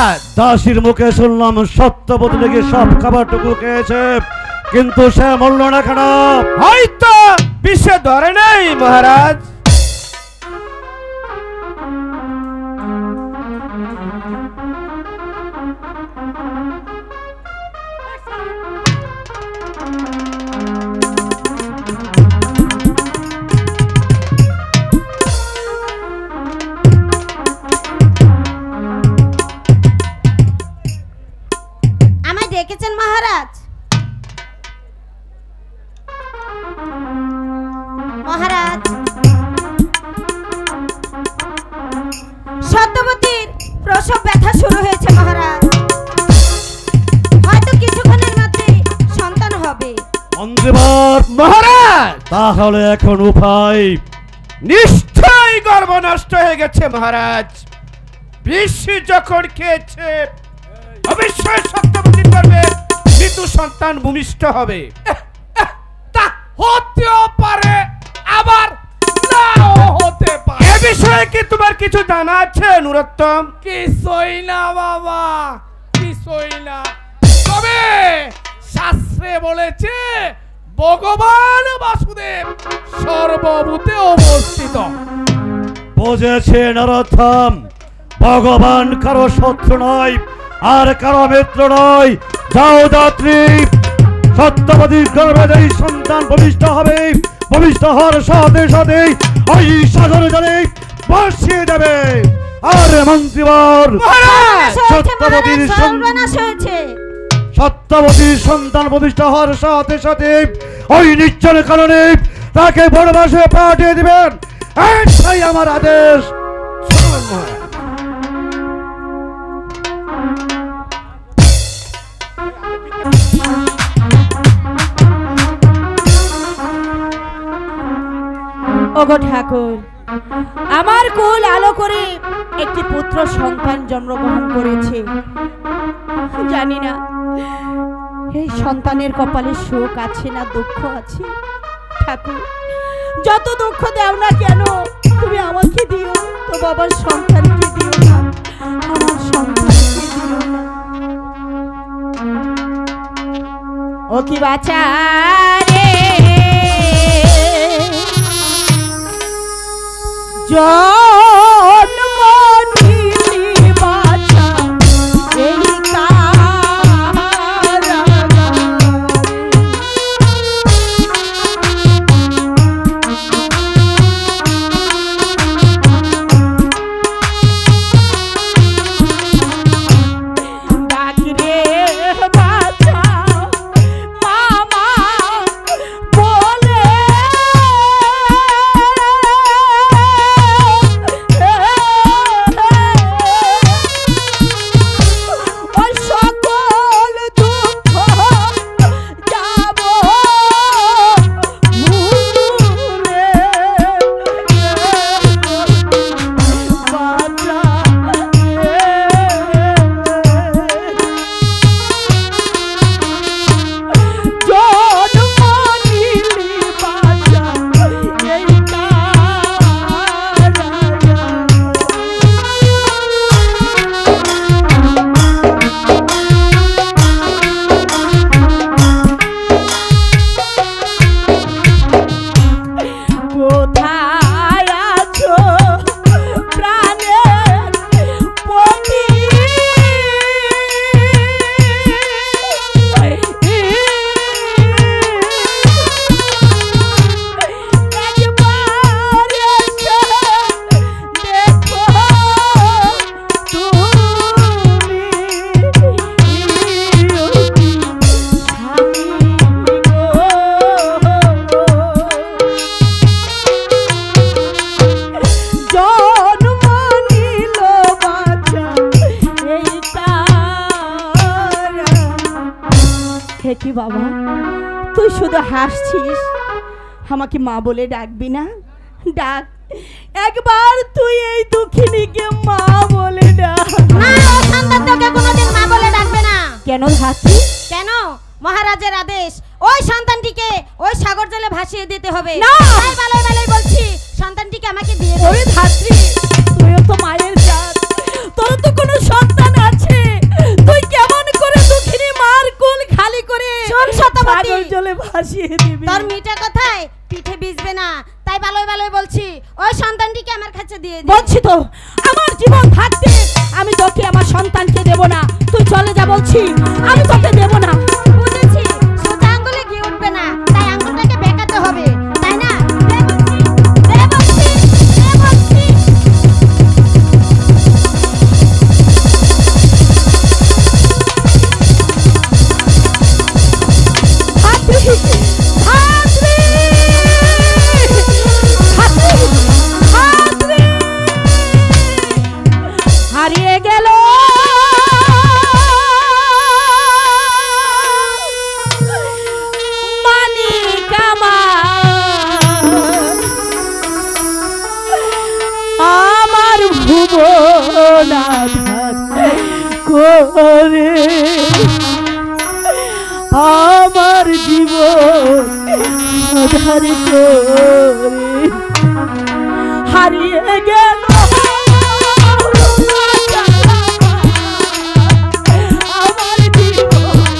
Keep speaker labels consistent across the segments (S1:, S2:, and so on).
S1: মহারাজ
S2: দাসীর মুখে শুনলাম সত্যবতী লেগে সব খাবারটুকু খেয়েছে, কিন্তু সে মরল না কেন?
S1: হয়তো বিষে ধরে নেই মহারাজ।
S3: ডেকেছেন মহারাজ? মহারাজ, সত্যবতীর প্রসব ব্যথা শুরু হয়েছে মহারাজ। হয়তো কিছুক্ষণের মধ্যে সন্তান হবে।
S1: মহারাজ,
S2: তাহলে এখন উপায়?
S1: নিশ্চয়ই গর্ভ নষ্ট হয়ে গেছে মহারাজ। বিষ যখন খেয়েছে অবশ্যই সত্যবতীর গর্ভে মৃত্যু সন্তান ভূমিষ্ঠ হবে। তা হতেও পারে, আবার নাও হতে পারে। এ বিষয়ে কি তোমার কিছু জানা আছে নুরোত্তম?
S4: কিছুই না বাবা, কিছুই না। তবে শাস্ত্রে বলেছে ভগবান বাসুদেব সর্বভূতে অবস্থিত।
S2: বুঝেছে নরোত্তম, ভগবান কারো শত্রু নয় আর কারো মিত্র নয়। যাও দাত্রী, সত্যবতীর গর্ভে সন্তান ভূমিষ্ঠ হবে, ভূমিষ্ঠ হওয়ার সাথে সাথে ওই সাগর জলে ভাসিয়ে দেবে। আর মন্ত্রীবর, সত্যবতীর সন্তান ভূমিষ্ঠ হওয়ার সাথে সাথে ওই নিশ্চয় কারণে তাকে বনবাসে পাঠিয়ে দিবেন, এটাই আমার আদেশ।
S5: ওগো ঠাকুর, আমার কুল আলো করে একটি পুত্র সন্তান জন্মগ্রহণ করেছে। জানি না এই সন্তানের কপালে সুখ আছে না দুঃখ আছে। ঠাকুর, যত দুঃখ দাও না কেন তুমি আমাকে দিও, তো বাবার সন্তানকে দিও না, আমার সন্তানকে দিও না। ও কি বাঁচা রে জন্ম নিলি বাছা এই কি বাবা, তুই শুধু হাসছিস, আমাকে মা বলে ডাকবি না? ডাক একবার, তুই এই দুঃখিনীকে মা বলে ডাক।
S3: না, ও সন্তান তোকে কোনোদিন মা বলে ডাকবে না।
S5: কেন ধাত্রী?
S3: কেন? মহারাজের আদেশ, ওই সন্তানটিকে ওই সাগর জলে ভাসিয়ে দিতে হবে।
S5: না,
S3: তাই ভালোই ভালোই বলছি, সন্তানটিকে আমাকে দিয়ে দে।
S5: ওরে ধাত্রী, তুইও তো মায়ের জাত, তোর তো কোনো সন্তান আছে। ভাসিয়ে দিবি।
S3: তোর মিঠা কথায় পিঠে ভিজবে না, তাই ভালোই ভালোই বলছি ওই সন্তানটিকে আমার কাছে দিয়ে দে।
S5: বলছি তো আমার জীবন থাকতে আমি তোকে আমার সন্তানকে দেব না। তুই চলে যা বলছি, আমি তোকে দেব না।
S3: বুঝেছি, সোজা আঙ্গুলে ঘি উঠবে না, তাই আঙ্গুলটাকে বেঁকাতে হবে, তাই না? দে বলছি, দে বলছি, দে বলছি।
S5: হাতরি, হাতরি, হাতরি, হাতরি। হারিয়ে গেল মানিক আমার ভুবন করে আমার জীবন আধার করে হারিয়ে গেল আমার জীবন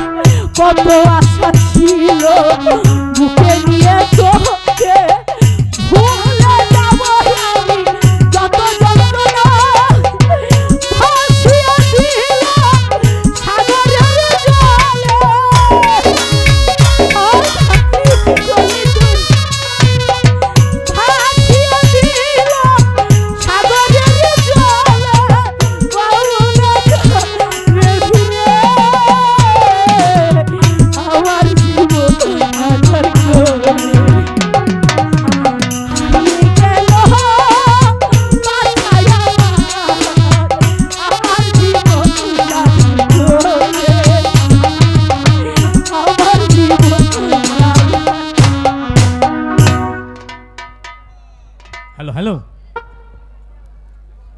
S5: কত আশা ছিল বুকে নিয়ে তোকে ভুলে যাব আমি যত যন্ত্রণা ভাসিয়ে দিল সাগরের জলে ভাসিয়ে দিল সাগরের জলে আমার জীবন আধার করে হারিয়ে গেল মাথায় আমার জীবন আধার করে আমার জীবন
S6: হ্যালো হ্যালো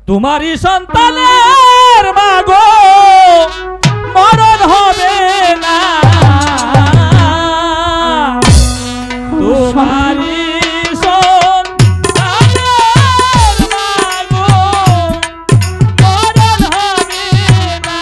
S6: তোমারই সন্তানের মাগো মরণ হবে না তোমারি সন্তানের মাগো মরণ হবে না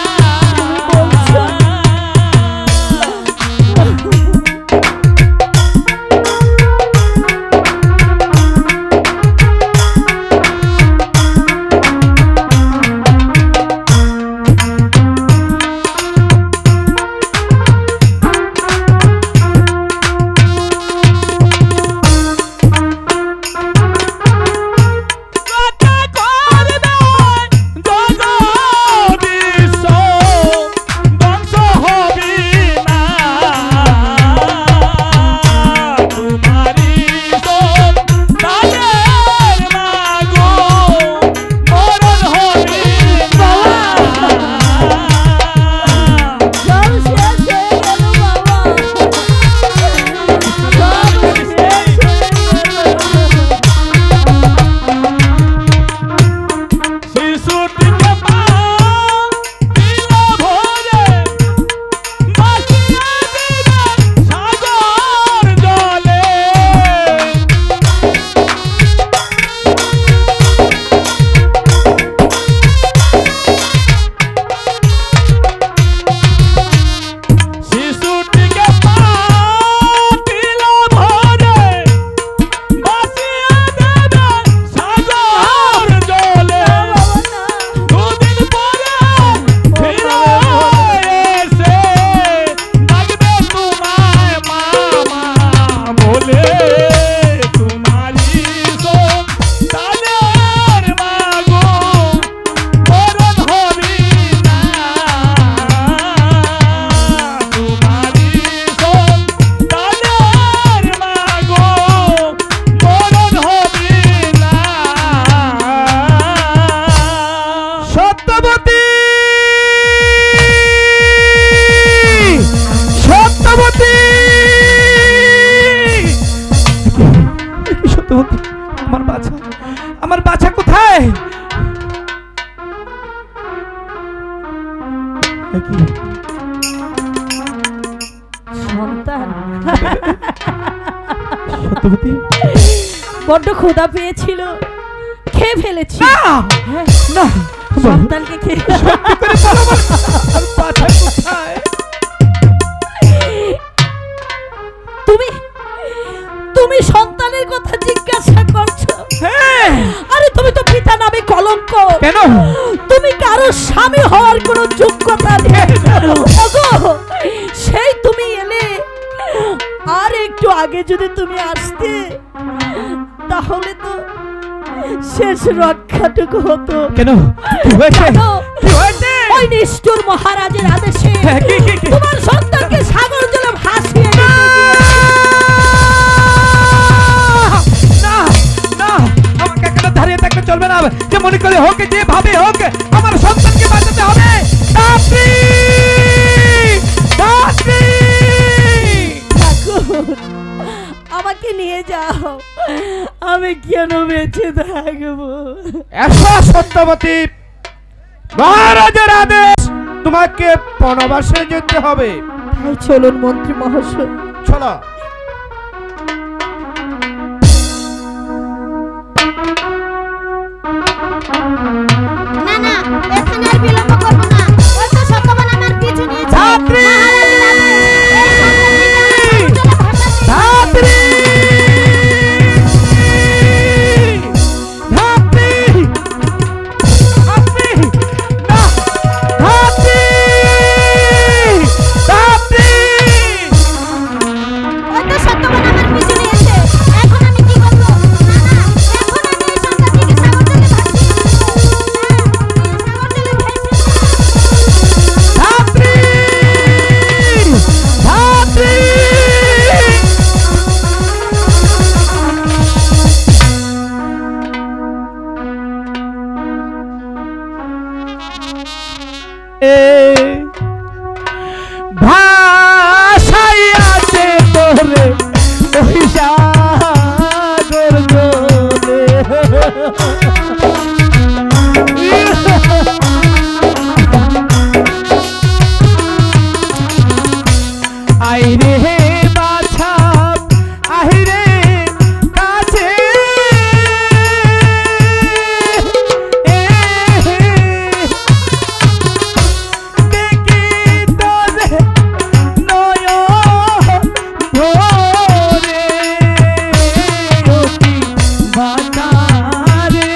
S1: আমার বাচ্চা কোথায়?
S5: সন্তান
S1: সত্যবতী,
S5: বড্ড ক্ষুধা পেয়েছিল, খেয়ে ফেলেছি। হ্যাঁ,
S1: না
S5: সন্তানকে খেয়ে
S1: সত্যি করে বলো, আমার বাচ্চা কোথায়?
S5: তুমি তুমি সন্তানের কথা জিজ্ঞাসা করছো?
S1: হ্যাঁ।
S5: আরে তুমি তো পিতা নামে কলঙ্ক।
S1: কেন?
S5: তুমি কারো স্বামী হওয়ার কোনো যোগ্যতা নেই। ওগো, সেই তুমি এলে, আর একটু আগে যদি তুমি আসতে তাহলে তো শেষ রক্ষাটুকু হতো।
S1: কেন? কি হয়েছে?
S5: জানো,
S1: কি হয়েছে?
S5: ওই নিষ্ঠুর মহারাজের আদেশে
S1: হ্যাঁ, কি?
S5: তোমার সন্তানকে সাগর জলে ভাসিয়ে দিতে
S1: না না, আমাকে এখানে দাঁড়িয়ে থাকলে চলবে না। যে মনে করে হোক, যেভাবে হোক, আমার সন্তানকে বাঁচাতে হবে। দাত্রী, দাত্রী,
S5: ঠাকুর, আমাকে নিয়ে যাও, আমি কেন বেঁচে থাকবো?
S1: এসো সত্যবতী, মহারাজের আদেশ, তোমাকে বনবাসে যেতে হবে।
S5: তাই চলুন মন্ত্রী মহাশয়।
S1: চলো।
S3: না না, এখানে আর বিলম্ব করব না। ওই তো সত্যবান আমার পিছু নিয়েছে।
S1: ধাত্রী!
S3: মহারাজের আদেশ, এই সন্তানটিকে আমার সাগর জলে ভাসাতে হবে।
S1: ধাত্রী! ধাত্রী! ধাত্রী! না! ধাত্রী! ধাত্রী!
S4: আইরে বাছা আহিরে কাছে দেখি তোরে নয়ন ভরে অতি বাতারে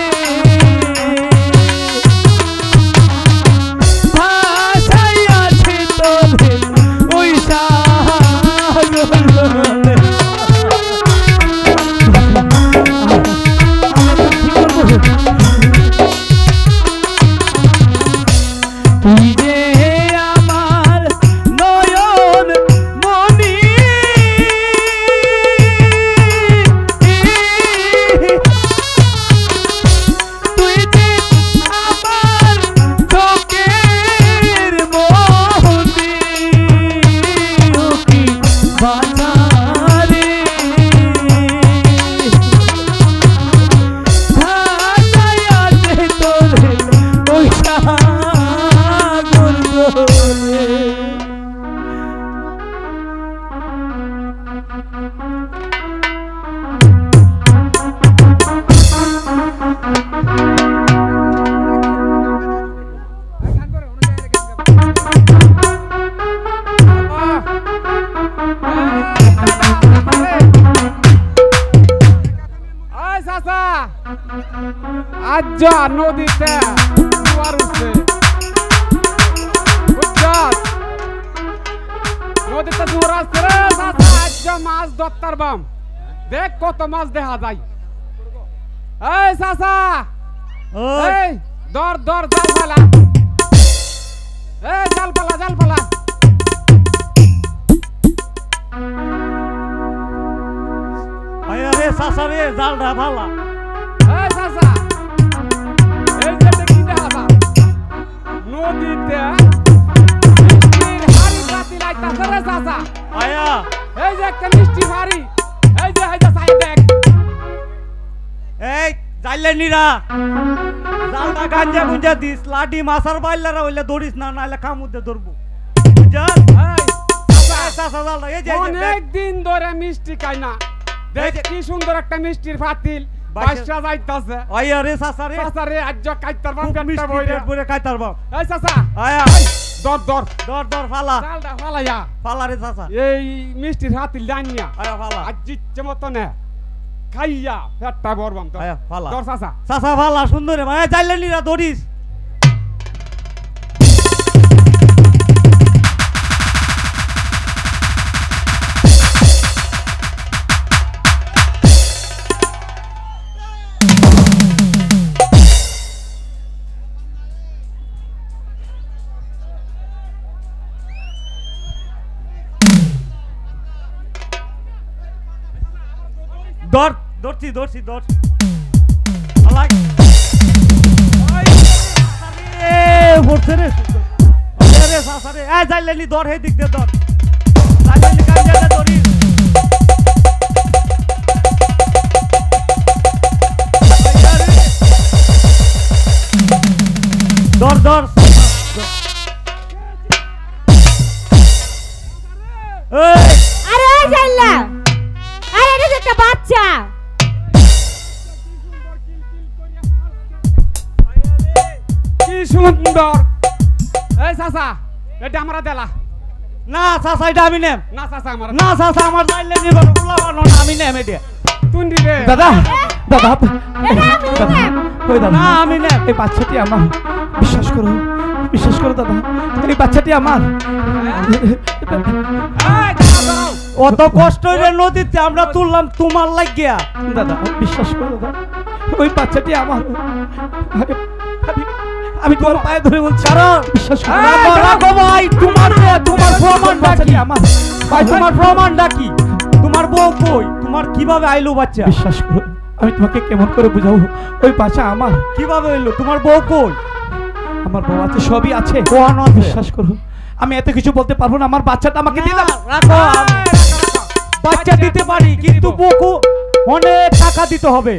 S4: ভাষায় আছে তোরে ওই সাগরে তুই যে আমার নয়ন মনি তুই যে আমার চোখের মনি কি বাজারে ভাষায় আছে তোরে ওই সাগর বলে।
S7: ওই চাচা আজ যা নদীতে জোয়ার উঠছে বুঝছস নদীতে জোয়ার আসছে রে চাচা আজ যা মাছ ধরতার বাম দেখ কত মাছ দেখা যায় এই চাচা এই ধর ধর জাল ফালা এই জাল ফালা জাল ফালা
S2: ভাইয়া রে চাচা রে জালটা ভালা
S7: এই চাচা এই যে দেখি দেখা যায় নদীতে মিষ্টির হাড়ি পাতি লাইতাছে রে চাচা
S2: ভাইয়া
S7: এই যে একটা মিষ্টি হাড়ি এই যে চাই দেখ
S2: এই যাইলে নিরা জালটা গাঞ্জা গুঞ্জা দিস লাডি মাছার বাইলারা হইলে দৌড়িস না নাইলে কামুদে ধরবো বুঝছস
S7: এই
S2: চাচা জালটা এই যে
S7: অনেক দিন ধরে মিষ্টি খাই না দেখ কি সুন্দর একটা মিষ্টির ফাতিল বাইশটা যাইতাছে
S2: ভাইয়া রে চাচা রে
S7: চাচা রে আজ কাইতার বাম
S2: খুব
S7: পেটটা
S2: মিষ্টি
S7: বইরা
S2: পেট ভরে খাইতার বাপ
S7: এই চাচা
S2: আয়া
S7: দর দর
S2: দর দর ফালা
S7: চালটা ফালাইয়া
S2: ফালা রে চাচা
S7: এই মিষ্টির ফাতিল ডানিয়া
S2: আয়া ফালা
S7: আজ ইচ্ছে মতো নে খাইয়া পেটটা ভরবাম তো
S2: আয়া ফালা
S7: দর চাচা
S2: চাচা ফালা সুন্দর রে ভাইয়া যাইলে নিরা দৌড়িস দর দৌড়ছি দৌড়ছি দৌড় আলাক এ পড়ছে রে রে চাচা রে এ যাইলে নি দর হে দিক দে দর যাইলে নি কান যাতে দৌড়িস দর দর এই
S3: আরে ওই জাইলা আরে এটা তো একটা বাচ্চা
S7: কি সুন্দর এই চাচা এটা আমরা দেলা
S2: না চাচা এটা আমি নেম
S7: না চাচা আমার
S2: না চাচা আমার যাইলে নি বড় ফুলা বানো না আমি নেম এটা
S7: তুন্ডি রে
S1: দাদা দাদা
S3: এটা আমি নেব
S1: ওই দাদা
S2: না আমি নেম
S1: এই বাচ্চাটি আমার বিশ্বাস করো দাদা এই বাচ্চাটি আমার
S7: এই দাঁড়াও, দাঁড়াও।
S2: অত কষ্ট হইলে নদীতে আমরা তুললাম তোমার লাগিয়া
S1: দাদা বিশ্বাস করো দাদা ওই বাচ্চাটি আমার আমি তোমার পায়ে ধরে বলছি
S2: কারণ
S1: বিশ্বাস করো
S2: রাখো, রাখো ভাই তোমার তোমার প্রমাণটা কি
S1: আমার
S2: ভাই তোমার প্রমাণটা কি তোমার বউ কই তোমার কিভাবে আইলো বাচ্চা
S1: বিশ্বাস করো আমি তোমাকে কেমন করে বুঝাবো ওই বাচ্চা আমার
S2: কিভাবে এলো তোমার বউ কই
S1: আমার বউ আছে সবই আছে
S2: কোন আছে?
S1: বিশ্বাস করো আমি এত কিছু বলতে পারবো না আমার বাচ্চাটা আমাকে দিয়ে দাও
S2: রাখো বাচ্চা দিতে পারি কিন্তু বউকে অনেক টাকা দিতে হবে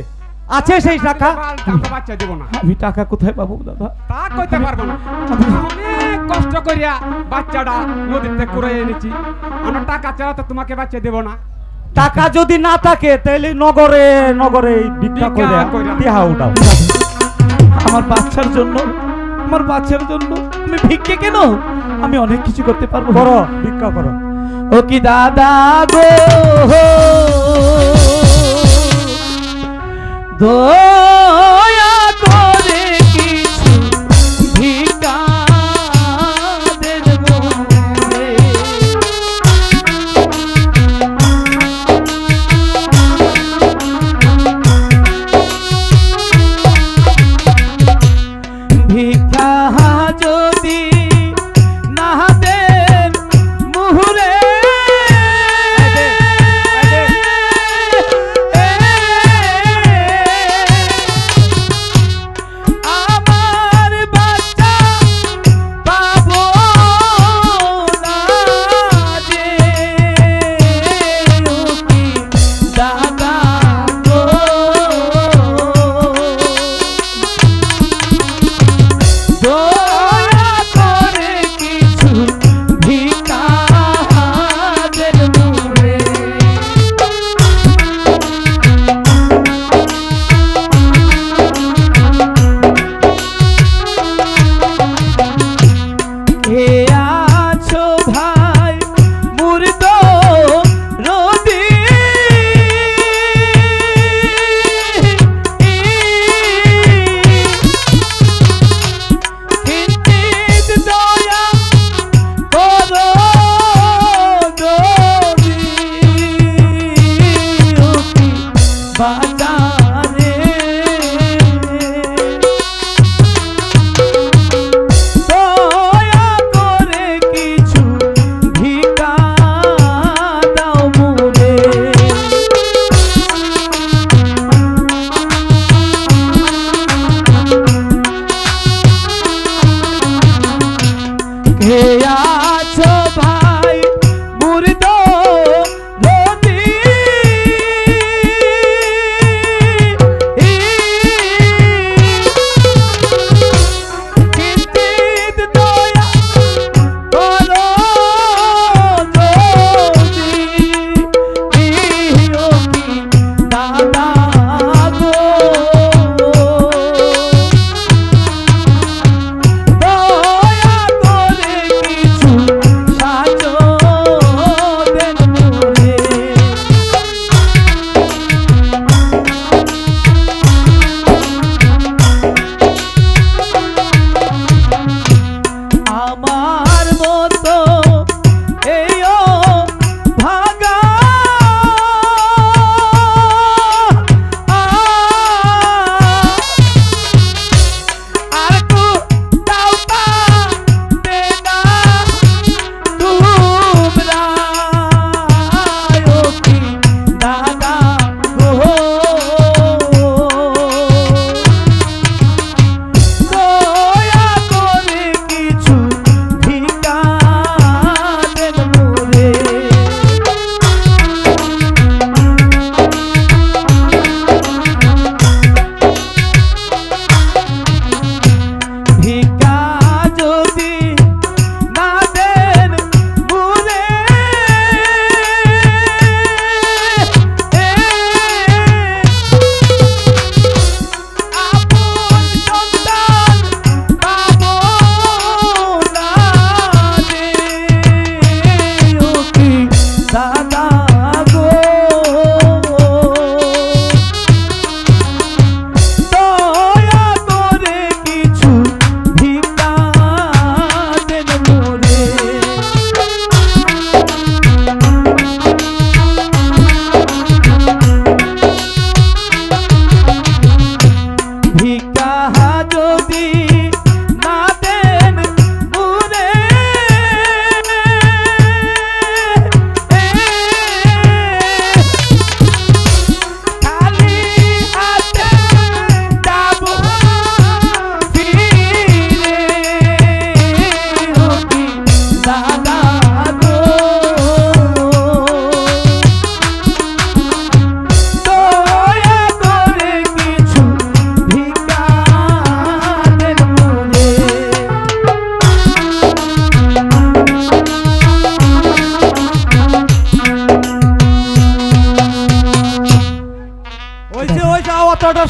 S2: আছে সেই টাকা?
S7: আমরা বাচ্চা দেব না।
S1: আমি টাকা কোথায় পাবো দাদা?
S7: তা কইতে পারবো না। অনেক কষ্ট করিয়া বাচ্চাটা নদীতে কুড়াই এনেছি। আমরা টাকা ছাড়া তো তোমাকে বাচ্চা দেব না।
S2: টাকা যদি না থাকে তাহলে নগরে নগরে ভিক্ষা করে দেহা উঠাও।
S1: আমার বাচ্চার জন্য আমি ভিক্ষে কেন? আমি অনেক কিছু করতে পারবো।
S2: করো, ভিক্ষা করো।
S1: ও কি দাদা গো, দয়া করে কিছু ভিক্ষা দেব রে। ভিক্ষা যদি না দেন মুহুরে,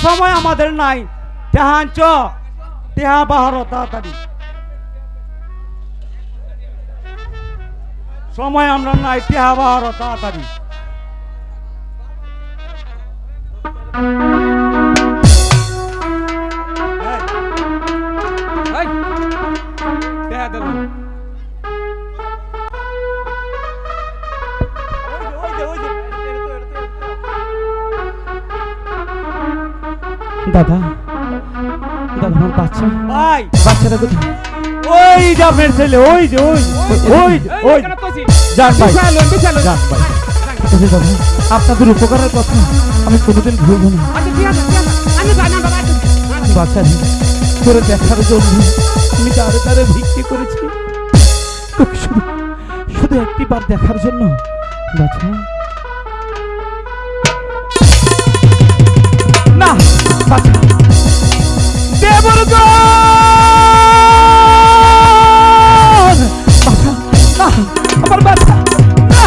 S2: সময় আমাদের নাই। টেহা আনছ, টেহা বাহারো তাড়াতাড়ি। সময় আমরা নাই, টেহা বাহারো তাড়াতাড়ি।
S7: এই, দেখা দিল।
S4: দাদা দাদা আমার বাচ্চা
S2: ভাই
S4: বাচ্চাটা কোথায়?
S2: ওই যে আপনার ছেলে, ওই যে ওই ওই যে,
S7: এই,
S2: ওই
S7: এখানে তো আছি।
S2: যান ভাই,
S7: বিশাল, বিশাল।
S2: যান ভাই।
S4: আচ্ছা দাদা, আপনাদের উপকারের কথা আমি কোনোদিন ভুলব না।
S7: আচ্ছা, ঠিক আছে, ঠিক আছে। আমি যাই না, বাবা, আচ্ছা।
S4: বাচ্চা করে দেখার জন্য আমি তারে তারে ভিক্ষে করেছি, তোকে শুধু শুধু একটিবার দেখার জন্য। বাচ্চা না, বাচ্চা দেবরগণ! বাচ্চা না, আমার বাচ্চা না!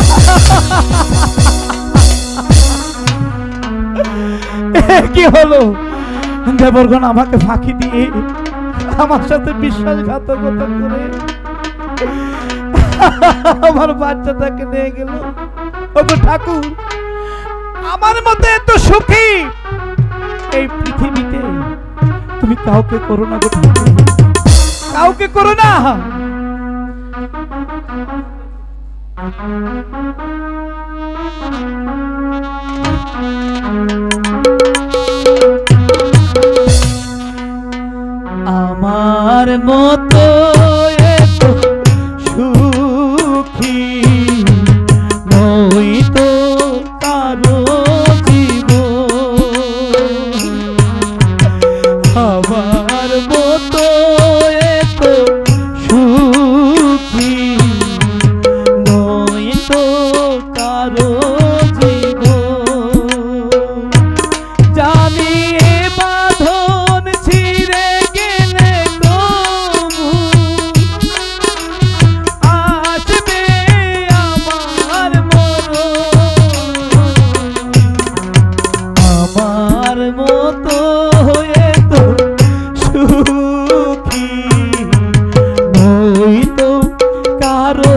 S4: কি হলো? দেবরগণ আমাকে ফাঁকি দিয়ে আমার সাথে বিশ্বাসঘাতকতা করে আমার বাচ্চাটাকে নিয়ে গেল। ওগো ঠাকুর, আমার মতো এত সুখী এই পৃথিবীতে তুমি কাউকে করো না গো ঠাকুর, কাউকে করো না। আমার মতো এত সুখী নই তো কারো জীবন, আমার মতো এত সুখী নই তো কারো জীবন। জানি এ বাঁধন ছিঁড়ে গেলে তবু আসবে আমার মরণ, আমার মতো এত সুখী নই তো কারো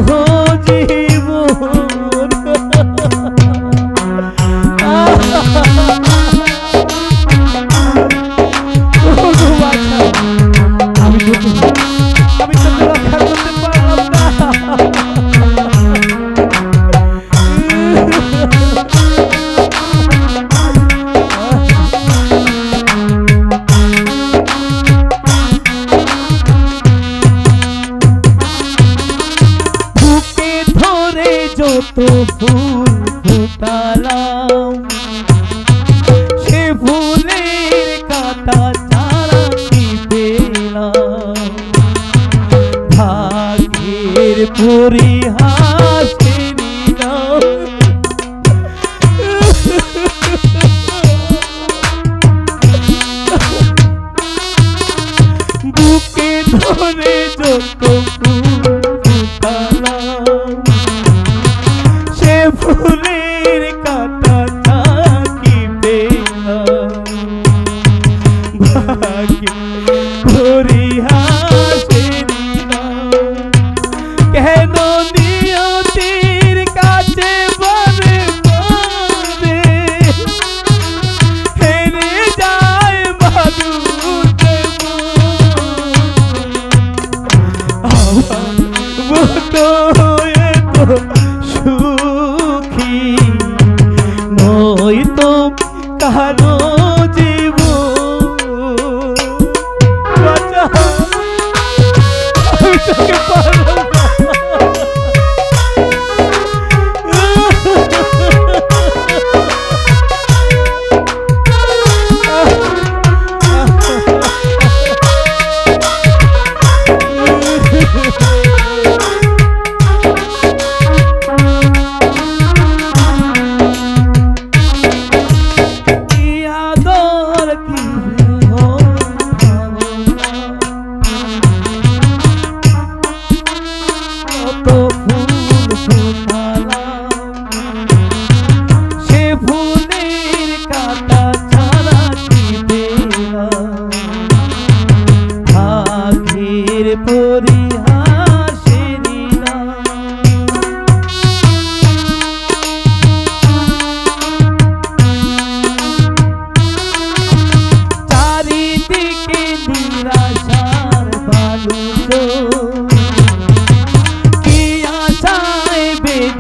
S4: জীবন। আমি তোকে রক্ষা করতে পারলাম না। বুকে ধরে যত ফুল ফুটালাম, সে ফুলের কাটা ছাড়া কি পেলাম? ভাগ্যের পরিহাসে নিলাম, বুকে ধরে যত ফুল ফুটালাম, সে ফুলের কাটা থাকি পেলাম। ভাগ্যে পরিহাসে নিলাম, কেন নিয়তির কাছে বলে বলে হেরে যায় মানুষের মন। আমার মতো এত সুখী নই তো কারো জীবন। বাঁচা, আমি তোকে পারলাম না।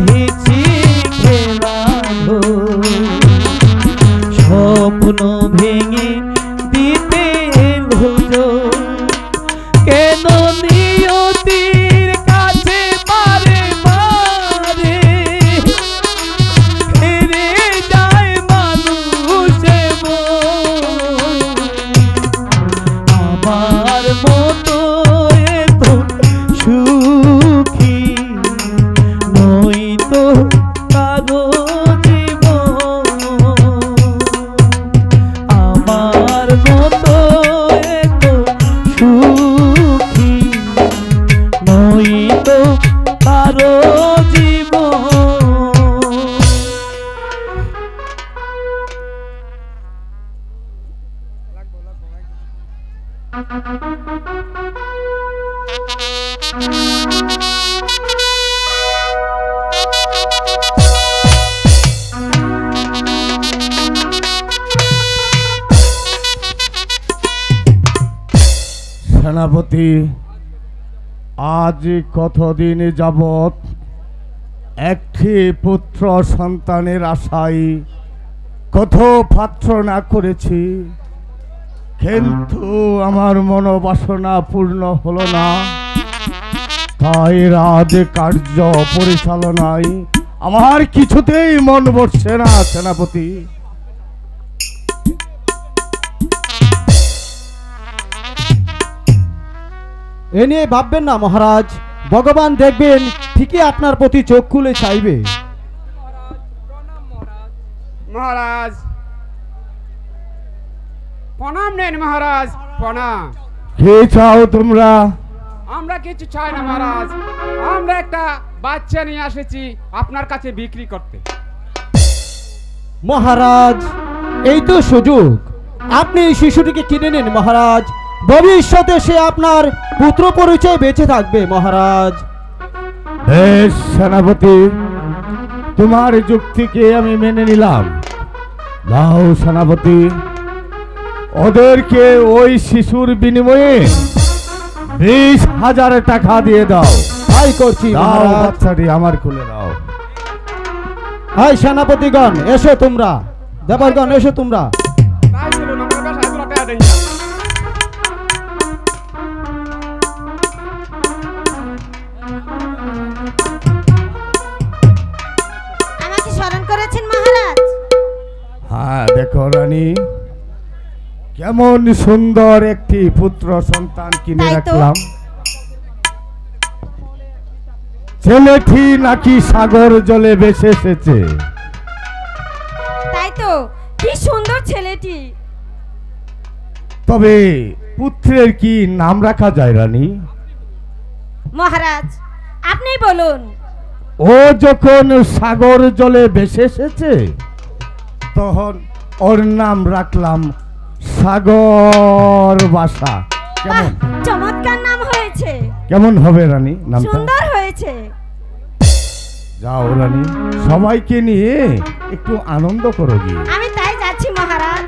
S4: বেঁধেছি খেলা স্বপ্ন ভেঙে দিতে এলো জোর। কেন নিয়তির কাছে বারে বারে হেরে যায় মানুষে মন। আমার মতো এত সুখী নই তো কারো জীবন। আমার মতো এত সুখী নই তো কারো জীবন।
S2: সেনাপতি, আজ কতদিন যাবৎ একটি পুত্র সন্তানের আশায় কত প্রার্থনা করেছি, কিন্তু আমার মনোবাসনা পূর্ণ হলো না। তাই রাজ কার্য পরিচালনায় আমার কিছুতেই মন বসছে না সেনাপতি।
S8: এ নিয়ে ভাববেন না মহারাজ, ভগবান দেখবেন ঠিকই আপনার প্রতি চোখ খুলে চাইবে।
S7: মহারাজ প্রণাম নেন মহারাজ, প্রণাম।
S2: কে চাও তোমরা?
S7: আমরা কিছু চাই না মহারাজ, আমরা একটা বাচ্চা নিয়ে এসেছি আপনার কাছে বিক্রি করতে।
S8: মহারাজ, এই তো সুযোগ, আপনি এই শিশুটিকে কিনে নিন মহারাজ। ভবিষ্যতে সে আপনার পুত্র পরিচয় বেঁচে থাকবে মহারাজ।
S2: বেশ সেনাপতি, তোমার যুক্তিকে আমি মেনে নিলাম। দাও সেনাপতি, ওদেরকে ওই শিশুর বিনিময়ে 20,000 টাকা দিয়ে দাও।
S8: তাই করছি
S2: দাও,
S8: মহারাজ।
S2: বাচ্চাটি আমার খুলে দাও।
S8: হাই সেনাপতিগণ, এসো তোমরা, দেবরগণ এসো তোমরা।
S7: তাই চলুন, আমরা বেশ এগুলো টাকা দেই না।
S3: আমাকে স্মরণ করেছেন মহারাজ?
S2: হ্যাঁ, দেখো রানী, কেমন সুন্দর একটি পুত্র সন্তান কিনে
S3: তাই তো।
S2: রাখলাম। ছেলেটি নাকি সাগর জলে ভেসে এসেছে।
S3: তাই তো, কি সুন্দর ছেলেটি।
S2: তবে পুত্রের কি নাম রাখা যায় রানী?
S3: মহারাজ আপনি বলুন।
S2: ও যখন সাগর জলে ভেসে এসেছে তখন ওর নাম রাখলাম সাগর বাসা।
S3: বাহ,
S2: কেমন
S3: চমৎকার নাম হয়েছে,
S2: কেমন হবে রানী নামটা?
S3: সুন্দর হয়েছে।
S2: যাও রানী, সবাইকে নিয়ে একটু আনন্দ করো গিয়ে।
S3: আমি তাই যাচ্ছি মহারাজ।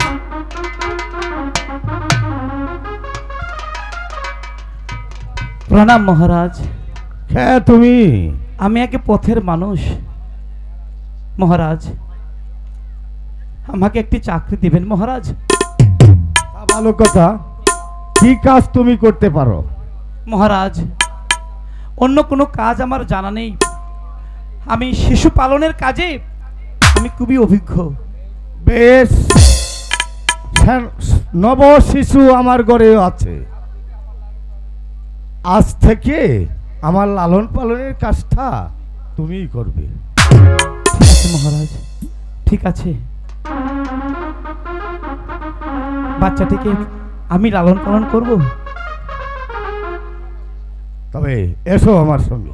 S4: প্রণাম মহারাজ।
S2: হ্যাঁ, তুমি?
S4: আমি একে পথের মানুষ মহারাজ, আমাকে একটি চাকরি দিবেন মহারাজ?
S2: তা ভালো কথা। কি কাজ তুমি করতে পারো?
S4: মহারাজ, অন্য কোনো কাজ আমার জানা নেই, আমি শিশু পালনের কাজে আমি খুবই অভিজ্ঞ।
S2: বেশ, নব শিশু আমার ঘরেও আছে। আজ থেকে আমার লালন পালনের কাজটা তুমিই করবে।
S4: ঠিক আছে মহারাজ, ঠিক আছে। বাচ্চাটিকে আমি লালন পালন করব।
S2: তবে এসো আমার সঙ্গে।